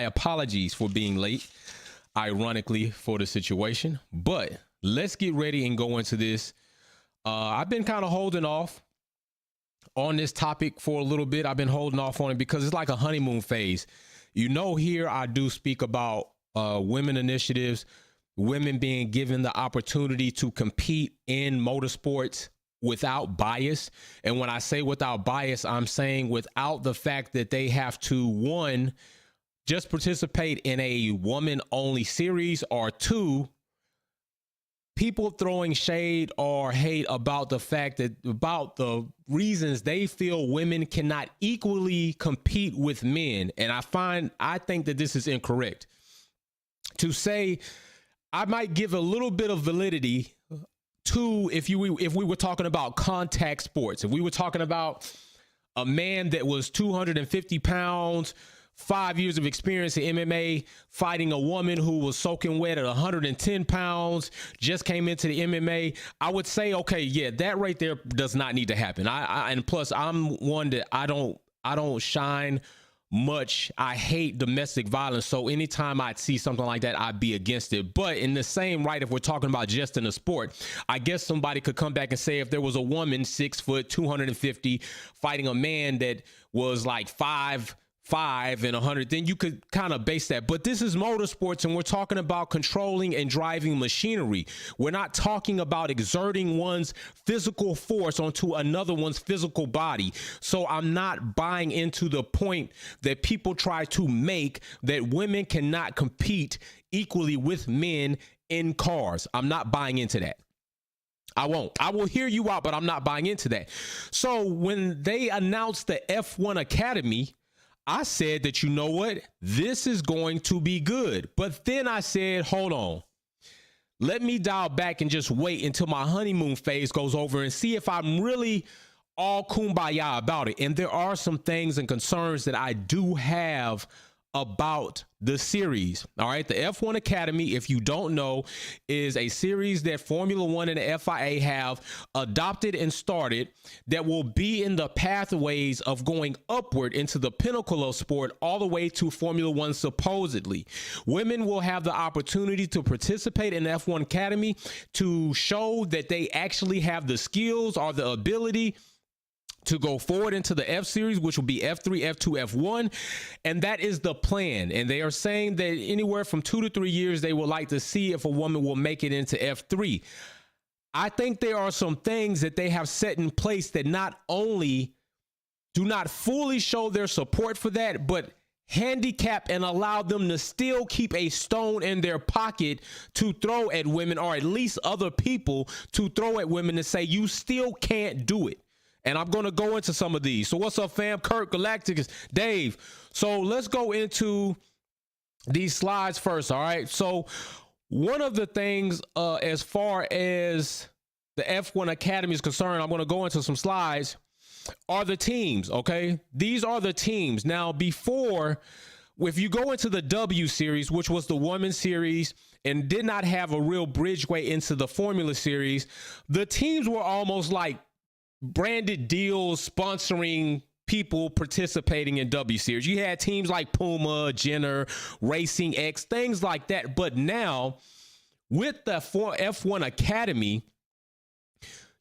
apologies for being late, ironically, for the situation. But let's get ready and go into this. I've been kind of holding off on this topic for a little bit. I've been holding off on it because it's like a honeymoon phase. You know, here I do speak about women initiatives, women being given the opportunity to compete in motorsports without bias. And when I say without bias, I'm saying without the fact that they have to, one, just participate in a woman only series, or two, people throwing shade or hate about the fact that about the reasons they feel women cannot equally compete with men. And I think that this is incorrect. To say, I might give a little bit of validity to if we were talking about contact sports, if we were talking about a man that was 250 pounds, 5 years of experience in MMA, fighting a woman who was soaking wet at 110 pounds, just came into the MMA, I would say, okay, yeah, that right there does not need to happen. And plus, I'm one that I don't shine much. I hate domestic violence. So anytime I'd see something like that, I'd be against it. But in the same right, if we're talking about just in a sport, I guess somebody could come back and say if there was a woman 6 foot, 250, fighting a man that was like 5'5" and 100, then you could kind of base that. But this is motorsports, and we're talking about controlling and driving machinery. We're not talking about exerting one's physical force onto another one's physical body. So I'm not buying into the point that people try to make that women cannot compete equally with men in cars. I'm not buying into that. I won't. I will hear you out, but I'm not buying into that. So when they announced the F1 Academy, I said that, you know what, this is going to be good. But then I said, hold on, let me dial back and just wait until my honeymoon phase goes over and see if I'm really all kumbaya about it. And there are some things and concerns that I do have about the series. All right. The F1 Academy, if you don't know, is a series that Formula One and the FIA have adopted and started that will be in the pathways of going upward into the pinnacle of sport all the way to Formula One. Supposedly, women will have the opportunity to participate in the F1 Academy to show that they actually have the skills or the ability to go forward into the F series, which will be F3, F2, F1. And that is the plan. And they are saying that anywhere from 2 to 3 years, they would like to see if a woman will make it into F3. I think there are some things that they have set in place that not only do not fully show their support for that, but handicap and allow them to still keep a stone in their pocket to throw at women, or at least other people to throw at women, to say you still can't do it. And I'm going to go into some of these. So what's up, fam? Kurt, Galacticus, Dave. So let's go into these slides first. All right. So one of the things as far as the F1 Academy is concerned, I'm going to go into some slides, are the teams. Okay. These are the teams. Now, before, if you go into the W series, which was the women's series and did not have a real bridgeway into the Formula series, the teams were almost like branded deals sponsoring people participating in W series. You had teams like Puma, Jenner, Racing X, things like that. But now with the F1 Academy,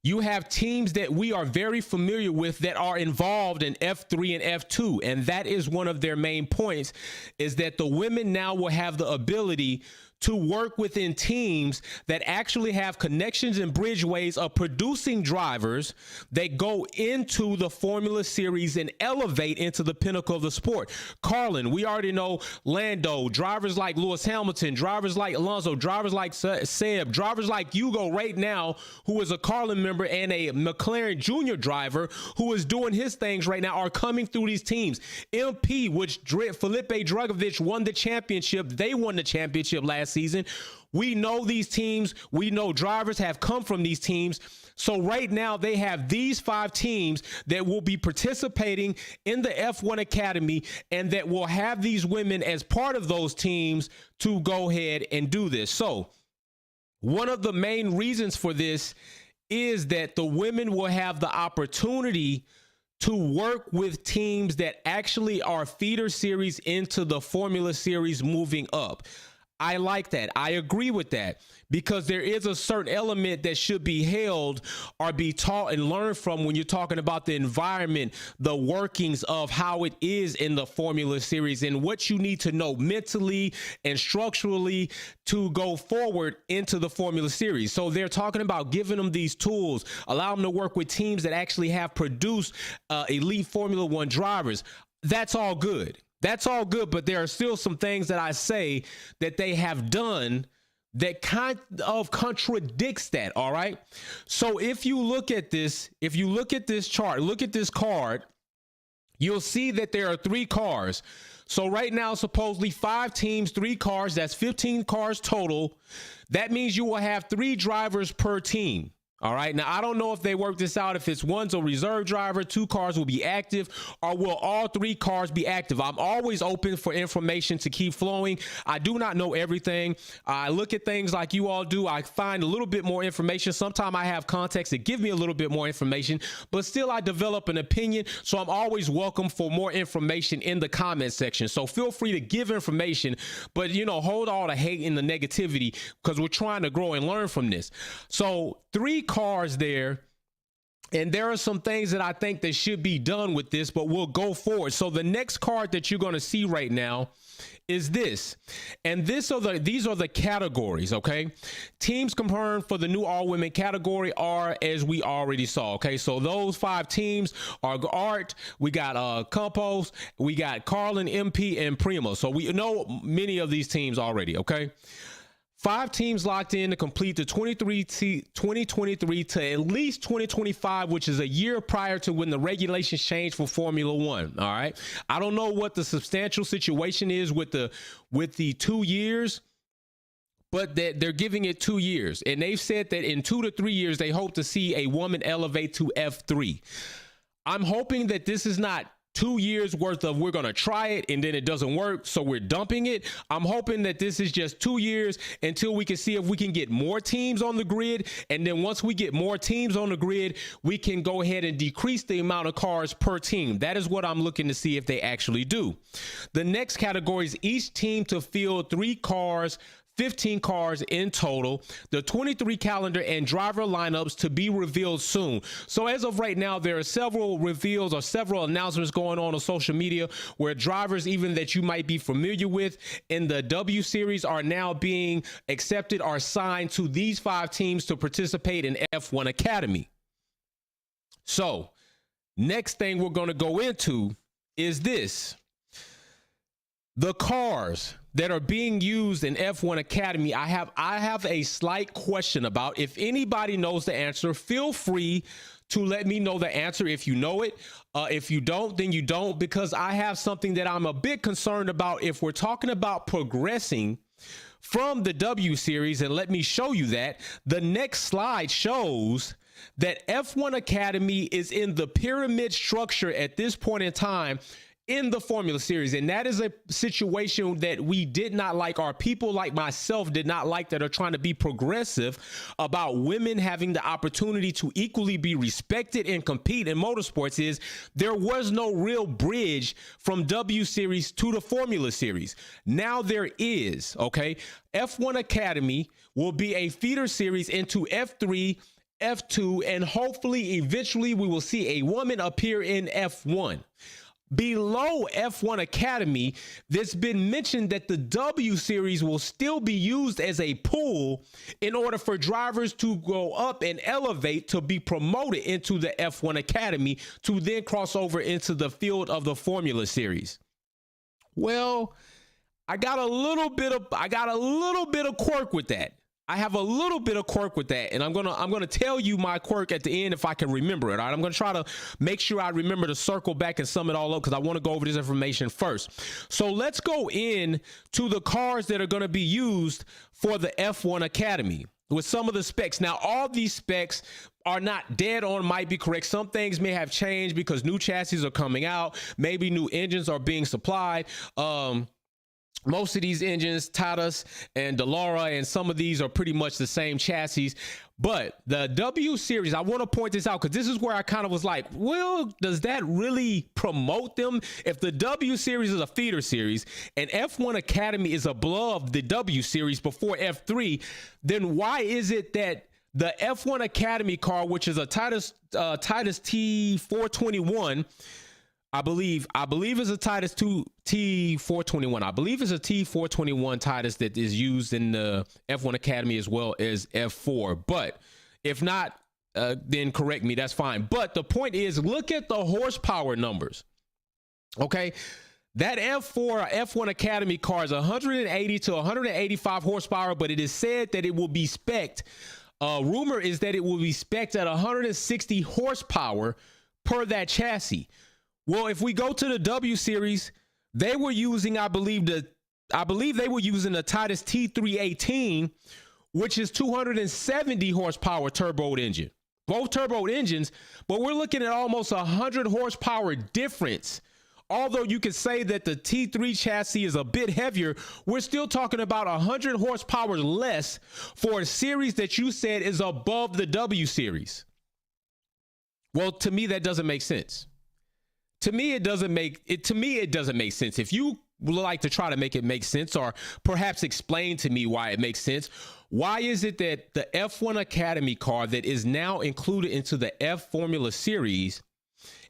you have teams that we are very familiar with that are involved in F3 and F2. And that is one of their main points, is that the women now will have the ability to work within teams that actually have connections and bridgeways of producing drivers that go into the Formula Series and elevate into the pinnacle of the sport. Carlin, we already know Lando, drivers like Lewis Hamilton, drivers like Alonso, drivers like Seb, drivers like Hugo right now, who is a Carlin member and a McLaren Junior driver who is doing his things right now, are coming through these teams. MP, which Felipe Drugovich won the championship. They won the championship last season. We know these teams. We know drivers have come from these teams. So right now they have these 5 teams that will be participating in the F1 Academy and that will have these women as part of those teams to go ahead and do this. So one of the main reasons for this is that the women will have the opportunity to work with teams that actually are feeder series into the Formula Series moving up. I like that. I agree with that, because there is a certain element that should be held or be taught and learned from when you're talking about the environment, the workings of how it is in the Formula Series, and what you need to know mentally and structurally to go forward into the Formula Series. So they're talking about giving them these tools, allow them to work with teams that actually have produced elite Formula One drivers. That's all good. That's all good, but there are still some things that I say that they have done that kind of contradicts that, all right? So if you look at this chart, look at this card, you'll see that there are 3 cars. So right now, supposedly 5 teams, 3 cars, that's 15 cars total. That means you will have 3 drivers per team. All right. Now, I don't know if they work this out, if it's one's a reserve driver, 2 cars will be active, or will all 3 cars be active? I'm always open for information to keep flowing. I do not know everything. I look at things like you all do. I find a little bit more information. Sometimes I have context that give me a little bit more information, but still I develop an opinion. So I'm always welcome for more information in the comment section. So feel free to give information, but hold all the hate and the negativity, because we're trying to grow and learn from this. So 3 cars there, and there are some things that I think that should be done with this, but we'll go forward. So the next card that you're going to see right now is this, and these are the categories. Okay, teams confirmed for the new all-women category are, as we already saw. Okay, so those 5 teams are Art, we got Campos, we got Carlin, MP, and Primo. So we know many of these teams already. Okay, 5 teams locked in to complete the 2023 to at least 2025, which is a year prior to when the regulations changed for Formula One. All right. I don't know what the substantial situation is with the 2 years, but that they're giving it 2 years. And they've said that in 2 to 3 years, they hope to see a woman elevate to F3. I'm hoping that this is not 2 years worth of we're going to try it and then it doesn't work, so we're dumping it. I'm hoping that this is just 2 years until we can see if we can get more teams on the grid. And then once we get more teams on the grid, we can go ahead and decrease the amount of cars per team. That is what I'm looking to see if they actually do. The next category is each team to field 3 cars, 15 cars in total. The 23 calendar and driver lineups to be revealed soon. So as of right now, there are several reveals or several announcements going on social media where drivers, even that you might be familiar with in the W Series, are now being accepted or signed to these 5 teams to participate in F1 Academy. So next thing we're going to go into is this. The cars that are being used in F1 Academy, I have a slight question about. If anybody knows the answer, feel free to let me know the answer if you know it. If you don't, then you don't, because I have something that I'm a bit concerned about if we're talking about progressing from the W Series. And let me show you that. The next slide shows that F1 Academy is in the pyramid structure at this point in time in the Formula Series. And that is a situation that we did not like, or people like myself did not like, that are trying to be progressive about women having the opportunity to equally be respected and compete in motorsports. Is there was no real bridge from W Series to the Formula Series. Now there is. Okay, F1 Academy will be a feeder series into F3, F2, and hopefully eventually we will see a woman appear in F1. Below F1 Academy, there's been mentioned that the W Series will still be used as a pool in order for drivers to go up and elevate to be promoted into the F1 Academy to then cross over into the field of the Formula Series. Well, I got a little bit of quirk with that. I have a little bit of quirk with that, and I'm gonna tell you my quirk at the end if I can remember it. All right, I'm gonna try to make sure I remember to circle back and sum it all up, because I want to go over this information first. So let's go in to the cars that are going to be used for the F1 Academy with some of the specs. Now, all these specs are not dead on, might be correct. Some things may have changed because new chassis are coming out, maybe new engines are being supplied. most of these engines, Titus and Dallara, and some of these are pretty much the same chassis. But the W series, I want to point this out because this is where I kind of was like, well, does that really promote them? If the W series is a feeder series and F1 Academy is above the W series before F3, then why is it that the F1 Academy car, which is a Titus T421, I believe it's a Titus T421. I believe it's a T421 Titus that is used in the F1 Academy as well as F4. But if not, then correct me. That's fine. But the point is, look at the horsepower numbers. Okay. That F4 F1 Academy car is 180 to 185 horsepower, but it is said that it will be spec'd. Rumor is that it will be spec'd at 160 horsepower per that chassis. Well, if we go to the W series, they were using, I believe they were using the Titus T318, which is 270 horsepower turbo engine. Both turbo engines, but we're looking at almost 100 horsepower difference. Although you could say that the T3 chassis is a bit heavier, we're still talking about 100 horsepower less for a series that you said is above the W series. Well, to me, that doesn't make sense. To me, it doesn't make sense. If you would like to try to make it make sense, or perhaps explain to me why it makes sense, why is it that the F1 Academy car that is now included into the F Formula Series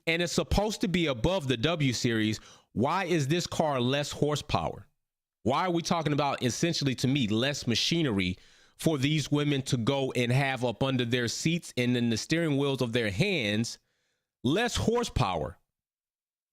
and is supposed to be above the W Series, why is this car less horsepower? Why are we talking about, essentially, to me, less machinery for these women to go and have up under their seats and in the steering wheels of their hands, less horsepower?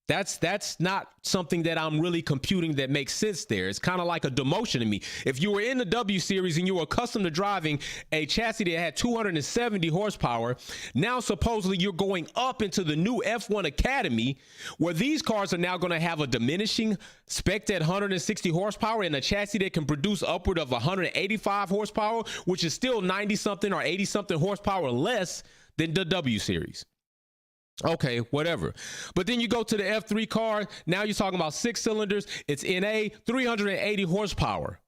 That's not something that I'm really computing that makes sense there. It's kind of like a demotion to me. If you were in the W series and you were accustomed to driving a chassis that had 270 horsepower, now supposedly you're going up into the new F1 Academy, where these cars are now going to have a diminishing spec at 160 horsepower and a chassis that can produce upward of 185 horsepower, which is still 90 something or 80 something horsepower less than the W series. Okay, whatever. But then you go to the F3 car. Now you're talking about 6 cylinders. It's NA, 380 horsepower.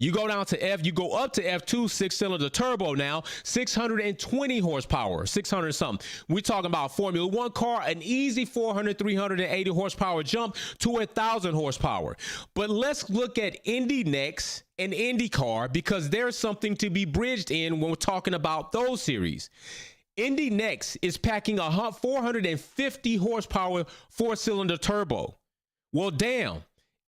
You go down to F, you go up to F2, 6-cylinder turbo now, 620 horsepower, 600 something. We're talking about Formula One car, an easy 400, 380 horsepower jump to 1,000 horsepower. But let's look at Indy next and IndyCar, because there's something to be bridged in when we're talking about those series. Indy Next is packing a 450 horsepower 4-cylinder turbo. Well, damn,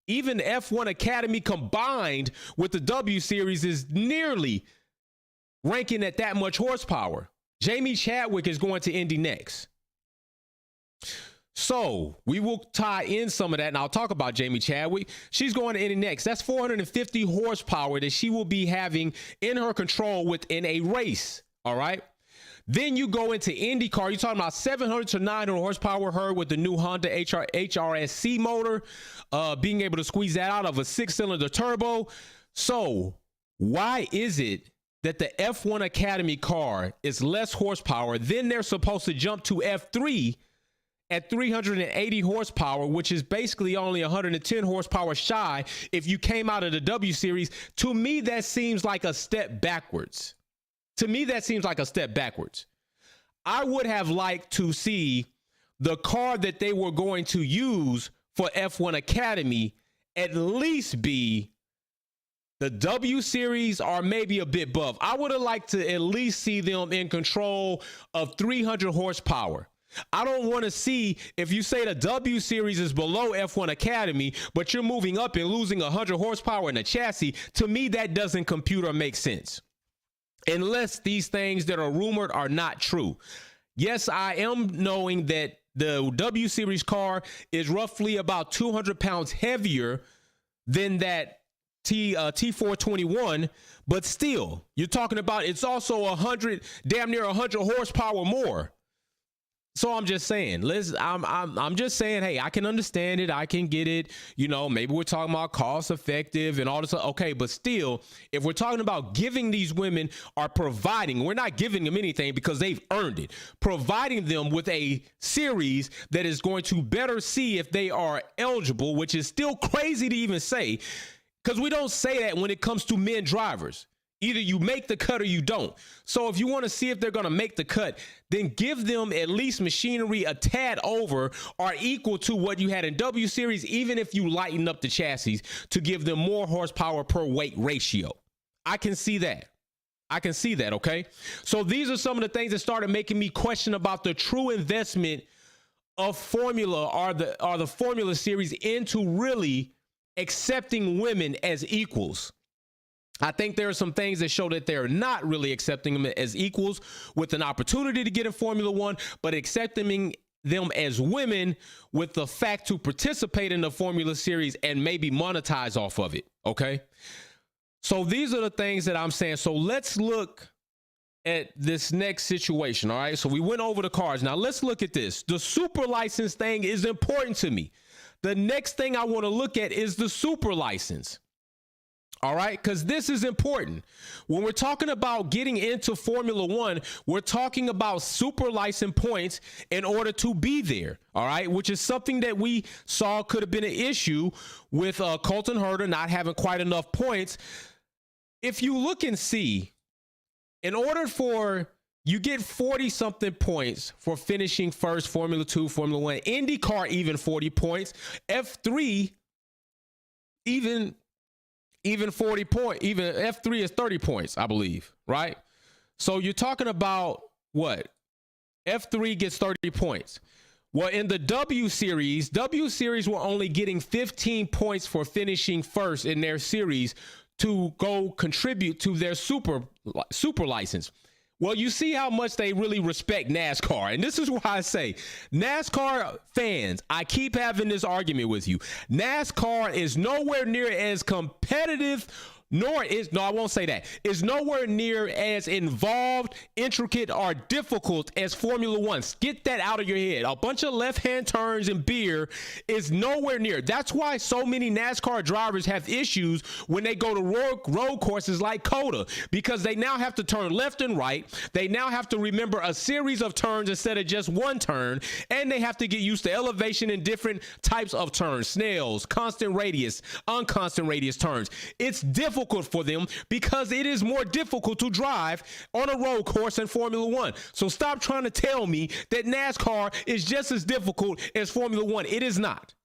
even F1 Academy combined with the W series is nearly ranking at that much horsepower. Jamie Chadwick is going to Indy Next. So we will tie in some of that, and I'll talk about Jamie Chadwick. She's going to Indy Next. That's 450 horsepower that she will be having in her control within a race. All right. Then you go into IndyCar. You're talking about 700 to 900 horsepower, her with the new Honda HRSC motor, being able to squeeze that out of a 6-cylinder turbo. So why is it that the F1 Academy car is less horsepower? Then they're supposed to jump to F3 at 380 horsepower, which is basically only 110 horsepower shy if you came out of the W series. To me, that seems like a step backwards. I would have liked to see the car that they were going to use for F1 Academy at least be the W series or maybe a bit above. I would have liked to at least see them in control of 300 horsepower. I don't want to see, if you say the W series is below F1 Academy, but you're moving up and losing 100 horsepower in the chassis. To me, that doesn't compute or make sense, unless these things that are rumored are not true. Yes, I am knowing that the W Series car is roughly about 200 pounds heavier than that T421, but still, you're talking about it's also 100, damn near 100 horsepower more. So I'm just saying, I'm just saying, hey, I can understand it. I can get it. You know, maybe we're talking about cost effective and all this. Okay, but still, if we're talking about giving these women or providing, we're not giving them anything because they've earned it. Providing them with a series that is going to better see if they are eligible, which is still crazy to even say. Because we don't say that when it comes to men drivers. Either you make the cut or you don't. So if you want to see if they're going to make the cut, then give them at least machinery a tad over or equal to what you had in W Series, even if you lighten up the chassis to give them more horsepower per weight ratio. I can see that. Okay? So these are some of the things that started making me question about the true investment of Formula or the Formula Series into really accepting women as equals. I think there are some things that show that they're not really accepting them as equals with an opportunity to get in Formula One, but accepting them as women with the fact to participate in the Formula Series and maybe monetize off of it. Okay. So these are the things that I'm saying. So let's look at this next situation. All right. So we went over the cars. Now let's look at this. The super license thing is important to me. The next thing I want to look at is the super license. All right, because this is important. When we're talking about getting into Formula One, we're talking about super license points in order to be there. All right, which is something that we saw could have been an issue with Colton Herta not having quite enough points. If you look and see, in order for you get 40 something points for finishing first, Formula 2, Formula 1, IndyCar even 40 points, F3 even 40 points, even F3 is 30 points, I believe, right? So you're talking about what? F3 gets 30 points. Well, in the W Series were only getting 15 points for finishing first in their series to go contribute to their super license. Well, you see how much they really respect NASCAR. And this is why I say, NASCAR fans, I keep having this argument with you. NASCAR is nowhere near as competitive, I won't say that. Is nowhere near as involved, intricate, or difficult as Formula One. Get that out of your head. A bunch of left-hand turns and beer is nowhere near. That's why so many NASCAR drivers have issues when they go to road courses like COTA, because they now have to turn left and right. They now have to remember a series of turns instead of just one turn, and they have to get used to elevation in different types of turns, snails, constant radius, unconstant radius turns. It's difficult for them because it is more difficult to drive on a road course in Formula One. So stop trying to tell me that NASCAR is just as difficult as Formula One. It is not.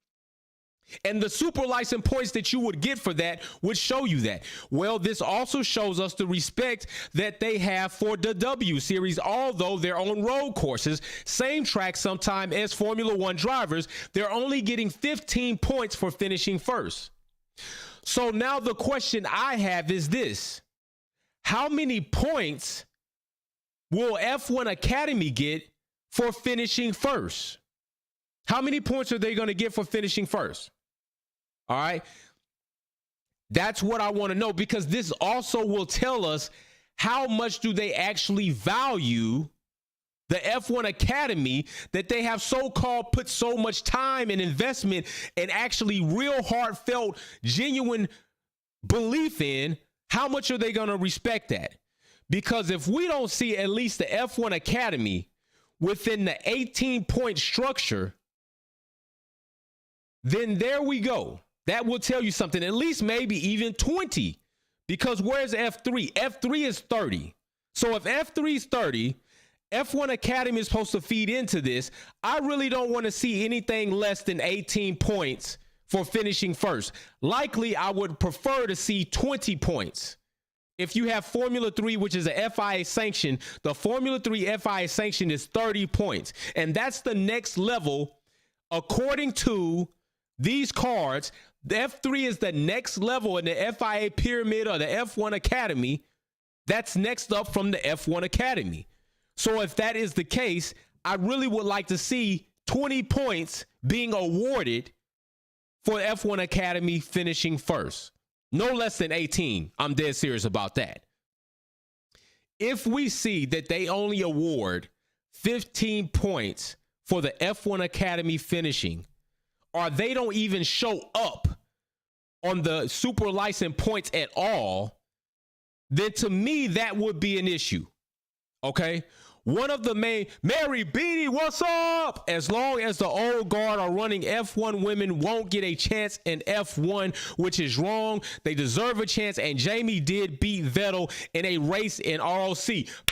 And the super license points that you would get for that would show you that. Well, this also shows us the respect that they have for the W Series, although they're on road courses, same track sometime as Formula One drivers, they're only getting 15 points for finishing first. So now the question I have is this: how many points will F1 Academy get for finishing first? How many points are they going to get for finishing first? All right. That's what I want to know, because this also will tell us how much do they actually value the F1 Academy that they have so-called put so much time and investment and actually real heartfelt, genuine belief in. How much are they going to respect that? Because if we don't see at least the F1 Academy within the 18-point structure, then there we go. That will tell you something, at least maybe even 20. Because where's F3? F3 is 30. So if F3 is 30, F1 Academy is supposed to feed into this. I really don't want to see anything less than 18 points for finishing first. Likely, I would prefer to see 20 points. If you have Formula 3, which is a FIA sanction, the Formula 3 FIA sanction is 30 points. And that's the next level, according to these cards. The F3 is the next level in the FIA pyramid or the F1 Academy. That's next up from the F1 Academy. So if that is the case, I really would like to see 20 points being awarded for F1 Academy finishing first. No less than 18. I'm dead serious about that. If we see that they only award 15 points for the F1 Academy finishing, or they don't even show up on the super license points at all, then to me, that would be an issue. Okay? One of the main, Mary Beanie, what's up? As long as the old guard are running F1, women won't get a chance in F1, which is wrong. They deserve a chance, and Jamie did beat Vettel in a race in ROC.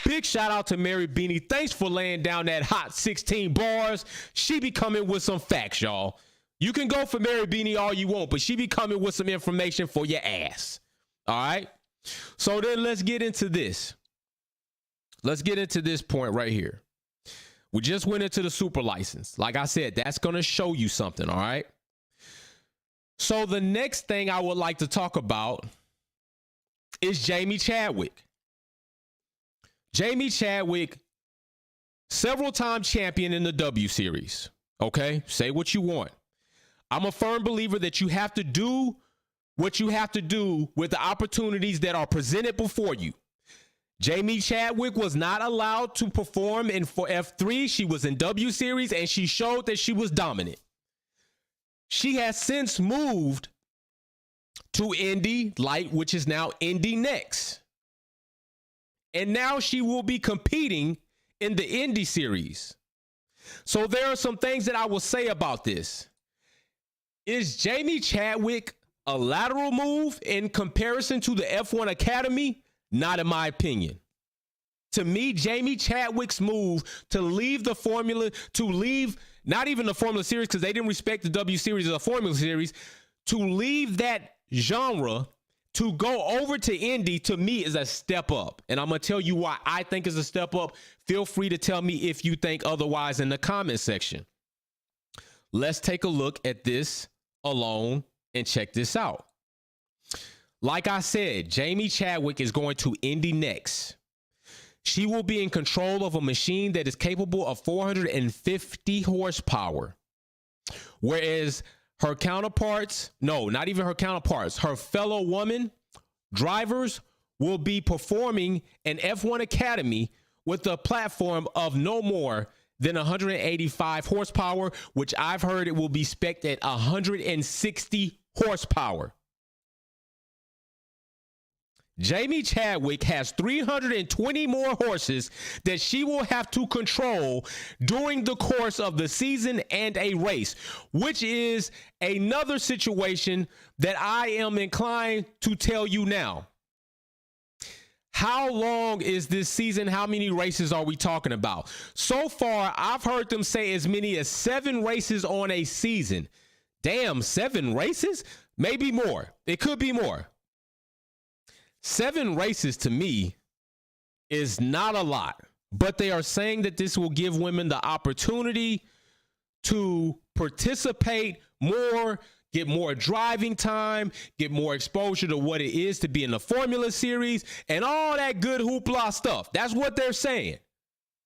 Big shout out to Mary Beanie. Thanks for laying down that hot 16 bars. She be coming with some facts, y'all. You can go for Mary Beanie all you want, but she be coming with some information for your ass. All right? So then let's get into this. Let's get into this point right here. We just went into the super license. Like I said, that's going to show you something, all right? So the next thing I would like to talk about is Jamie Chadwick. Jamie Chadwick, several-time champion in the W Series, okay? Say what you want. I'm a firm believer that you have to do what you have to do with the opportunities that are presented before you. Jamie Chadwick was not allowed to perform in for F3. She was in W Series, and she showed that she was dominant. She has since moved to Indy Light, which is now Indy Next. And now she will be competing in the Indy Series. So there are some things that I will say about this. Is Jamie Chadwick a lateral move in comparison to the F1 Academy? Not in my opinion. To me, Jamie Chadwick's move to leave the formula, to leave not even the Formula Series, because they didn't respect the W Series as a Formula Series, to leave that genre to go over to Indy, to me, is a step up. And I'm going to tell you why I think is a step up. Feel free to tell me if you think otherwise in the comment section. Let's take a look at this alone and check this out. Like I said, Jamie Chadwick is going to Indy Next. She will be in control of a machine that is capable of 450 horsepower. Whereas her counterparts, no, not even her counterparts, her fellow women drivers will be performing an F1 Academy with a platform of no more than 185 horsepower, which I've heard it will be spec'd at 160 horsepower. Jamie Chadwick has 320 more horses that she will have to control during the course of the season and a race, which is another situation that I am inclined to tell you now. How long is this season? How many races are we talking about? So far, I've heard them say as many as 7 races on a season. Damn, 7 races? Maybe more. It could be more. 7 races to me is not a lot, but they are saying that this will give women the opportunity to participate more, get more driving time, get more exposure to what it is to be in the Formula Series and all that good hoopla stuff. That's what they're saying.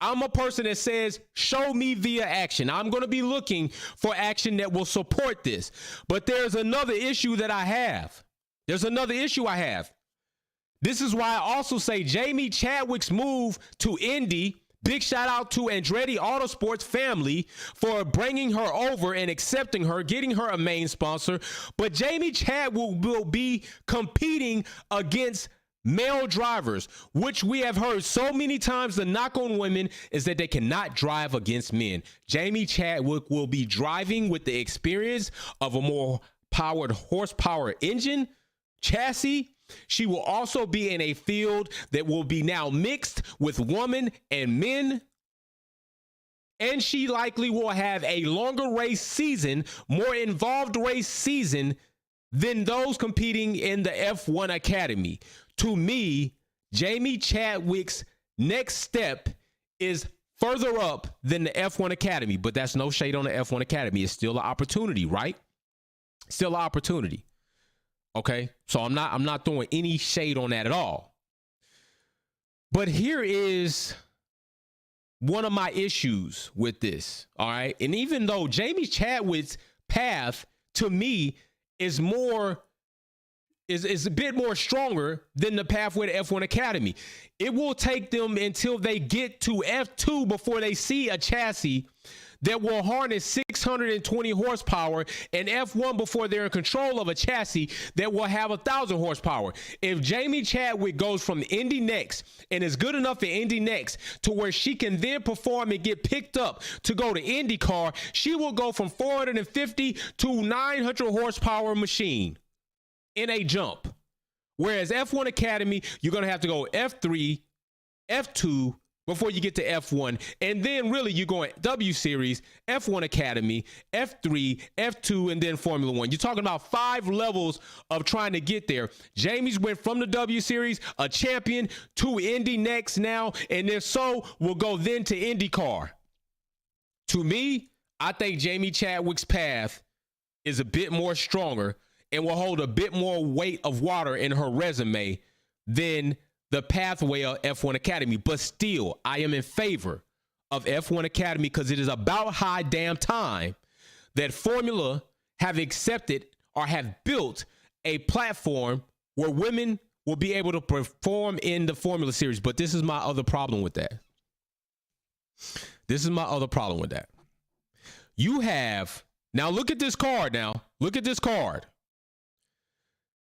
I'm a person that says, show me via action. I'm going to be looking for action that will support this. But there's another issue that I have. This is why I also say Jamie Chadwick's move to Indy, big shout out to Andretti Autosports family for bringing her over and accepting her, getting her a main sponsor. But Jamie Chadwick will be competing against male drivers, which we have heard so many times. The knock on women is that they cannot drive against men. Jamie Chadwick will be driving with the experience of a more powered horsepower engine, chassis. She will also be in a field that will be now mixed with women and men. And she likely will have a longer race season, more involved race season than those competing in the F1 Academy. To me, Jamie Chadwick's next step is further up than the F1 Academy, but that's no shade on the F1 Academy. It's still an opportunity, right? Still an opportunity. Okay, so I'm not throwing any shade on that at all. But here is one of my issues with this, all right? And even though Jamie Chadwick's path to me is a bit more stronger than the pathway to F1 Academy, it will take them until they get to F2 before they see a chassis that will harness 6 620 horsepower, and F1 before they're in control of a chassis that will have 1,000 horsepower. If Jamie Chadwick goes from Indy Next and is good enough at Indy Next to where she can then perform and get picked up to go to IndyCar, she will go from 450 to 900 horsepower machine in a jump. Whereas F1 Academy, you're going to have to go F3, F2, before you get to F1. And then really you're going W Series, F1 Academy, F3, F2, and then Formula One. You're talking about 5 levels of trying to get there. Jamie's went from the W Series, a champion, to Indy Next now, and if so, will go then to IndyCar. To me, I think Jamie Chadwick's path is a bit more stronger and will hold a bit more weight of water in her resume than the pathway of F1 Academy. But still, I am in favor of F1 Academy because it is about high damn time that Formula have accepted or have built a platform where women will be able to perform in the Formula Series. But this is my other problem with that. You have, now look at this card now. Look at this card.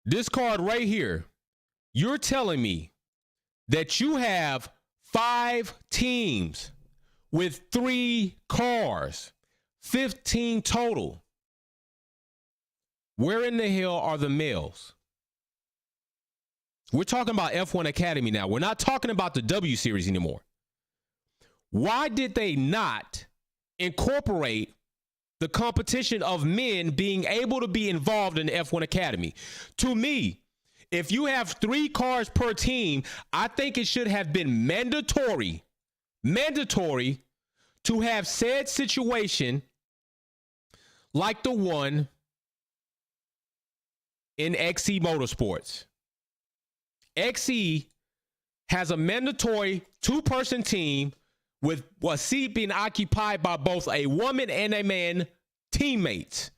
This card right here. You're telling me that you have 5 teams with 3 cars, 15 total. Where in the hell are the males? We're talking about F1 Academy now. We're not talking about the W Series anymore. Why did they not incorporate the competition of men being able to be involved in the F1 Academy? To me, if you have 3 cars per team, I think it should have been mandatory to have said situation like the one in XE Motorsports. XE has a mandatory 2-person team with a seat being occupied by both a woman and a man teammates.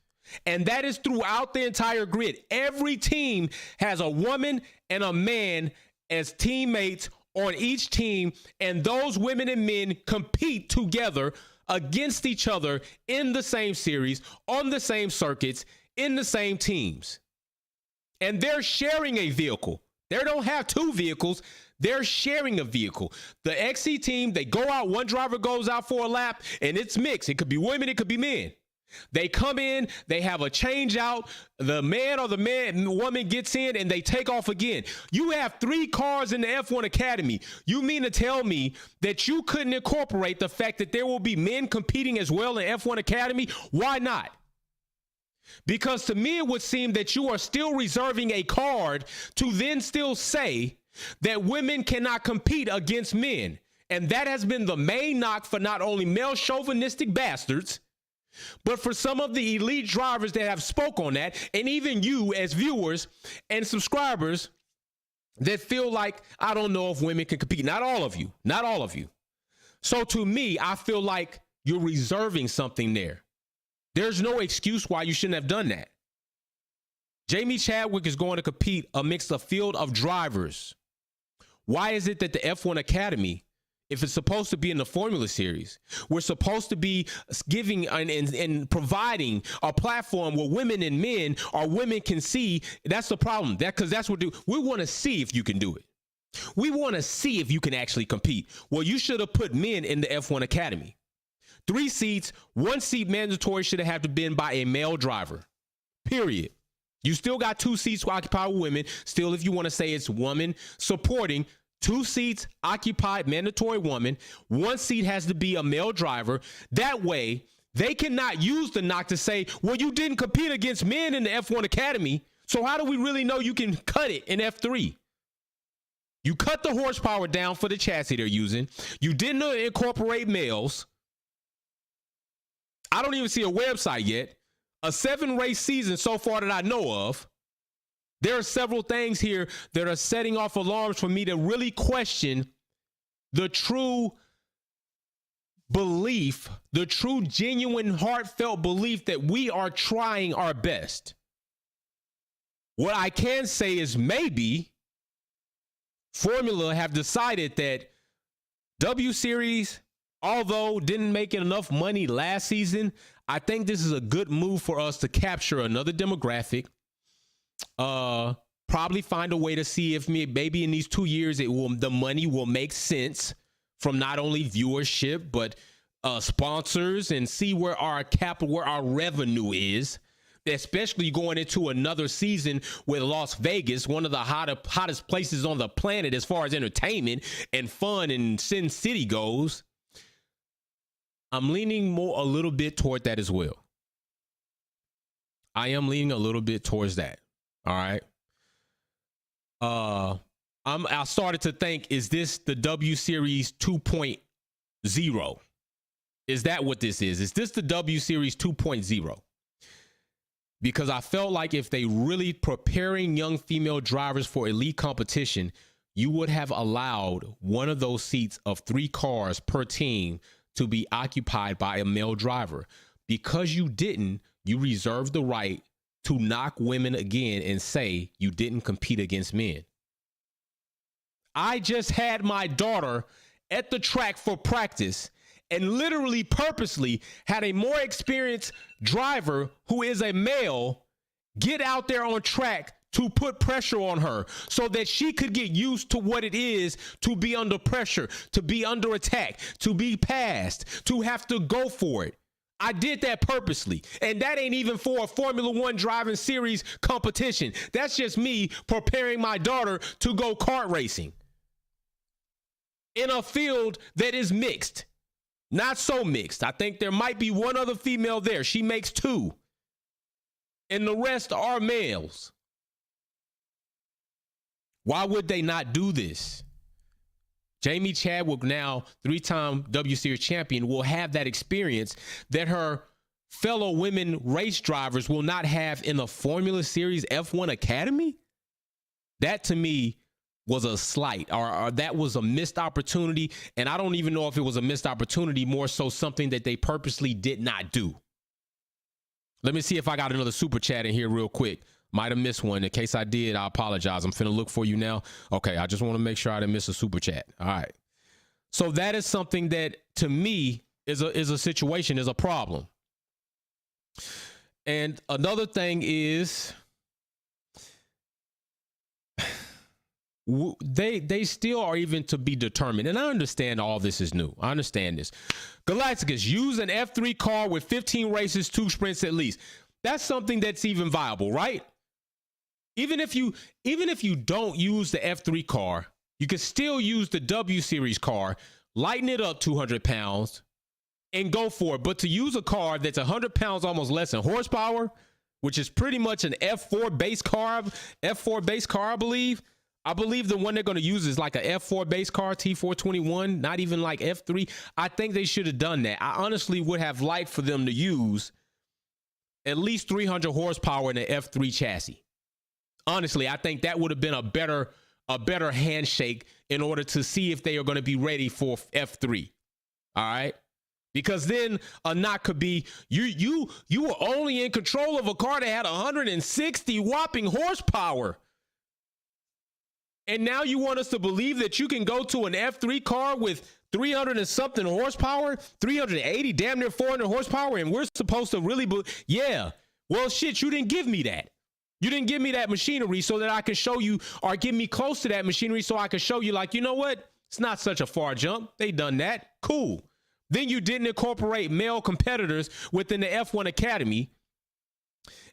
And that is throughout the entire grid. Every team has a woman and a man as teammates on each team, and those women and men compete together against each other in the same series, on the same circuits, in the same teams. And they're sharing a vehicle. They don't have 2 vehicles. They're sharing a vehicle. The XC team, they go out, one driver goes out for a lap, and it's mixed. It could be women, it could be men. They come in, they have a change out, the man or the woman gets in, and they take off again. You have 3 cars in the F1 Academy. You mean to tell me that you couldn't incorporate the fact that there will be men competing as well in F1 Academy? Why not? Because to me, it would seem that you are still reserving a card to then still say that women cannot compete against men. And that has been the main knock for not only male chauvinistic bastards, but for some of the elite drivers that have spoke on that, and even you as viewers and subscribers that feel like, I don't know if women can compete. Not all of you. So to me, I feel like you're reserving something there. There's no excuse why you shouldn't have done that. Jamie Chadwick is going to compete amidst a field of drivers. Why is it that the F1 Academy, if it's supposed to be in the Formula Series, we're supposed to be giving and providing a platform where women and men or women can see? That's the problem. Because that's what we want to see if you can do it. We want to see if you can actually compete. Well, you should have put men in the F1 Academy. 3 seats, 1 seat mandatory should have to been by a male driver. Period. You still got 2 seats occupied with women. Still, if you want to say it's woman supporting, 2 seats occupied, mandatory woman. 1 seat has to be a male driver. That way, they cannot use the knock to say, well, you didn't compete against men in the F1 Academy, so how do we really know you can cut it in F3? You cut the horsepower down for the chassis they're using. You didn't incorporate males. I don't even see a website yet. A 7-race season so far that I know of. There are several things here that are setting off alarms for me to really question the true belief, the true genuine heartfelt belief that we are trying our best. What I can say is maybe Formula have decided that W Series, although didn't make enough money last season, I think this is a good move for us to capture another demographic. Probably find a way to see if maybe in these 2 years the money will make sense from not only viewership but sponsors, and see where our capital, where our revenue is, especially going into another season with Las Vegas, one of the hottest places on the planet as far as entertainment and fun and Sin City goes. I'm leaning a little bit toward that as well. I am leaning a little bit towards that. All right. I started to think, is this the W Series 2.0? Is that what this is? Is this the W Series 2.0? Because I felt like if they really preparing young female drivers for elite competition, you would have allowed one of those seats of 3 cars per team to be occupied by a male driver. Because you didn't, you reserved the right to knock women again and say you didn't compete against men. I just had my daughter at the track for practice and literally purposely had a more experienced driver who is a male get out there on track to put pressure on her so that she could get used to what it is to be under pressure, to be under attack, to be passed, to have to go for it. I did that purposely. And that ain't even for a Formula One driving series competition. That's just me preparing my daughter to go kart racing in a field that is mixed. Not so mixed. I think there might be one other female there. She makes 2. And the rest are males. Why would they not do this? Jamie Chadwick, now 3-time W Series champion, will have that experience that her fellow women race drivers will not have in the Formula Series F1 Academy. That to me was a slight, or that was a missed opportunity. And I don't even know if it was a missed opportunity, more so something that they purposely did not do. Let me see if I got another super chat in here real quick. Might have missed one. In case I did, I apologize. I'm finna look for you now. Okay, I just want to make sure I didn't miss a super chat. All right. So that is something that to me is a situation, is a problem. And another thing is they still are even to be determined. And I understand all this is new. I understand this. Galacticus, use an F3 car with 15 races, 2 sprints at least. That's something that's even viable, right? Even if you don't use the F3 car, you can still use the W Series car, lighten it up 200 pounds, and go for it. But to use a car that's 100 pounds, almost less in horsepower, which is pretty much an F4 base car, I believe. I believe the one they're going to use is like a F4 base car, T421, not even like F3. I think they should have done that. I honestly would have liked for them to use at least 300 horsepower in an F3 chassis. Honestly, I think that would have been a better handshake in order to see if they are going to be ready for F3. All right? Because then a knock could be you were only in control of a car that had 160 whopping horsepower. And now you want us to believe that you can go to an F3 car with 300 and something horsepower, 380, damn near 400 horsepower, and we're supposed to really yeah. Well, shit, you didn't give me that. You didn't give me that machinery so that I could show you, or give me close to that machinery so I could show you, like, you know what? It's not such a far jump. They done that. Cool. Then you didn't incorporate male competitors within the F1 Academy.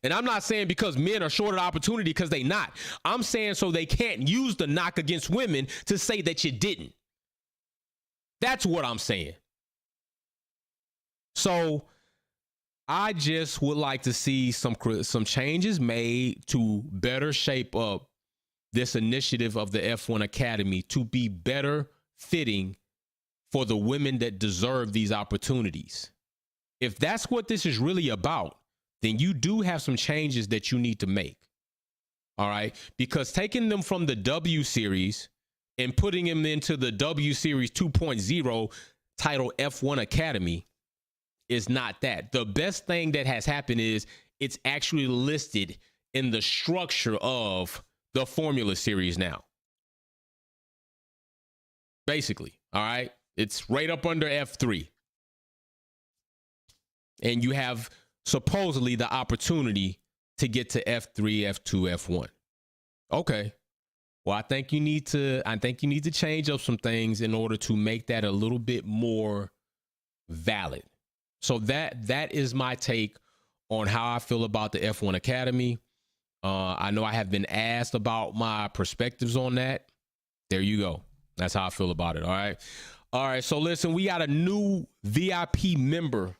And I'm not saying because men are short of opportunity, because they not. I'm saying so they can't use the knock against women to say that you didn't. That's what I'm saying. So I just would like to see some changes made to better shape up this initiative of the F1 Academy to be better fitting for the women that deserve these opportunities. If that's what this is really about, then you do have some changes that you need to make. All right? Because taking them from the W Series and putting them into the W Series 2.0 titled F1 Academy is not that. The best thing that has happened is it's actually listed in the structure of the Formula Series now. Basically, all right? It's right up under F3. and you have supposedly the opportunity to get to F3, F2, F1. Okay. Well, I think you need to change up some things in order to make that a little bit more valid. So that is my take on how I feel about the F1 Academy. I know I have been asked about my perspectives on that. There you go. That's how I feel about it. All right. So listen, we got a new VIP member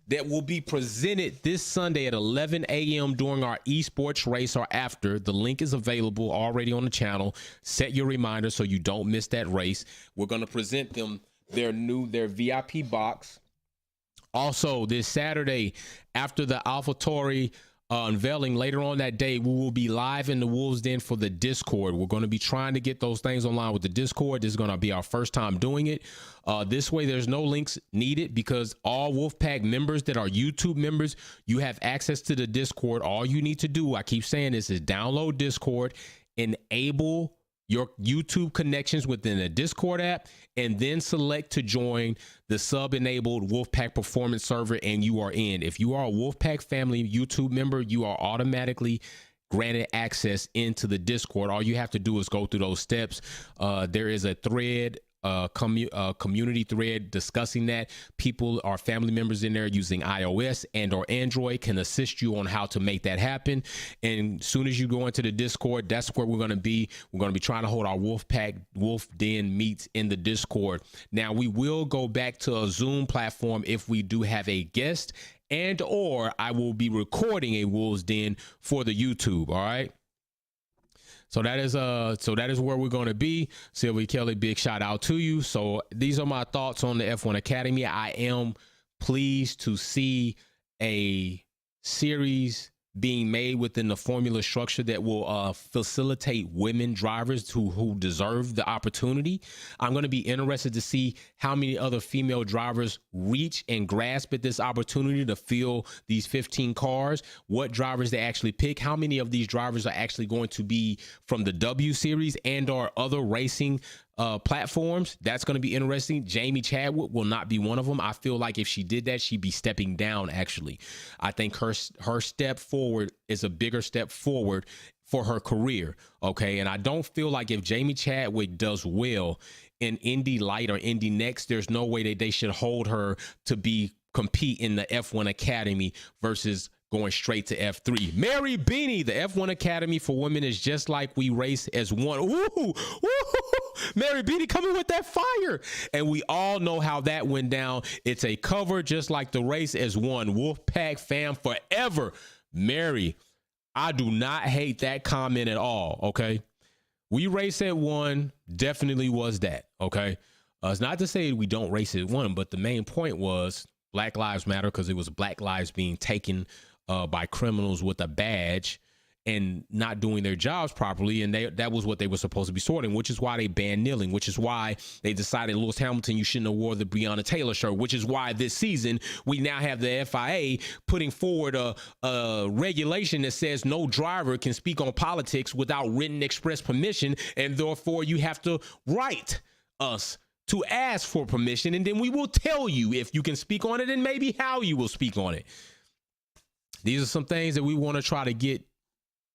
that will be presented this Sunday at 11 a.m. during our esports race or after. The link is available already on the channel. Set your reminder so you don't miss that race. We're going to present them their VIP box. Also, this Saturday, after the AlphaTauri unveiling later on that day, we will be live in the Wolves Den for the Discord. We're going to be trying to get those things online with the Discord. This is going to be our first time doing it. This way, there's no links needed because all Wolfpack members that are YouTube members, you have access to the Discord. All you need to do, I keep saying this, is download Discord, enable your YouTube connections within the Discord app, and then select to join the sub-enabled Wolfpack Performance server, and you are in. If you are a Wolfpack family YouTube member, you are automatically granted access into the Discord. All you have to do is go through those steps. There is a thread, community thread discussing that. People or family members in there using iOS and or Android can assist you on how to make that happen. And as soon as you go into the Discord, that's where we're going to be. We're going to be trying to hold our Wolf Den meets in the Discord. Now, we will go back to a Zoom platform if we do have a guest, and or I will be recording a Wolves Den for the YouTube. All right. So that is where we're going to be. Sylvie Kelly, big shout out to you. So these are my thoughts on the F1 Academy. I am pleased to see a series being made within the formula structure that will facilitate women drivers who deserve the opportunity. I'm going to be interested to see how many other female drivers reach and grasp at this opportunity to fill these 15 cars, what drivers they actually pick, how many of these drivers are actually going to be from the W Series and or other racing platforms. That's going to be interesting. Jamie Chadwick will not be one of them. I feel like if she did that, she'd be stepping down. Actually, I think her step forward is a bigger step forward for her career. Okay. And I don't feel like if Jamie Chadwick does well in Indy Light or Indy Next, there's no way that they should hold her to compete in the F1 Academy versus going straight to F3. Mary Beanie, the F1 Academy for women is just like we race as one. Ooh, Mary Beanie coming with that fire. And we all know how that went down. It's a cover just like the race as one. Wolfpack fam forever. Mary, I do not hate that comment at all, okay? We race at one definitely was that, okay? It's not to say we don't race at one, but the main point was Black Lives Matter because it was Black lives being taken by criminals with a badge and not doing their jobs properly. And that was what they were supposed to be sorting, which is why they banned kneeling, which is why they decided, Lewis Hamilton, you shouldn't have wore the Breonna Taylor shirt, which is why this season we now have the FIA putting forward a regulation that says no driver can speak on politics without written express permission. And therefore you have to write us to ask for permission. And then we will tell you if you can speak on it and maybe how you will speak on it. These are some things that we want to try to get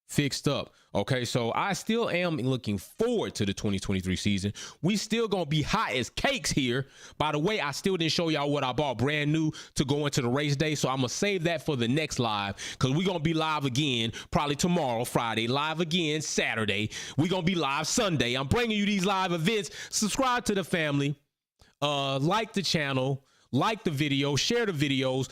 fixed up. Okay, so I still am looking forward to the 2023 season. We still gonna be hot as cakes here. By the way, I still didn't show y'all what I bought brand new to go into the race day, so I'm gonna save that for the next live because we're gonna be live again probably tomorrow, Friday, live again Saturday. We're gonna be live Sunday. I'm bringing you these live events. Subscribe to the family, like the channel, like the video, share the videos.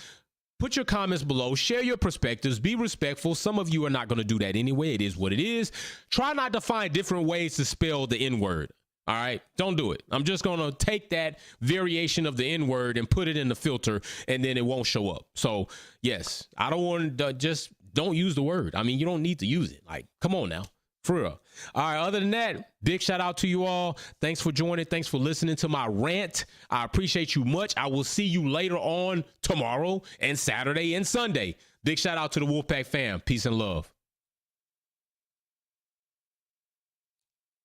Put your comments below, share your perspectives, be respectful. Some of you are not going to do that anyway. It is what it is. Try not to find different ways to spell the N-word. All right, don't do it. I'm just going to take that variation of the N-word and put it in the filter and then it won't show up. So yes, I don't want to just don't use the word. I mean, you don't need to use it. Like, come on now. For real. All right. Other than that, big shout out to you all. Thanks for joining. Thanks for listening to my rant. I appreciate you much. I will see you later on tomorrow and Saturday and Sunday. Big shout out to the Wolfpack fam. Peace and love.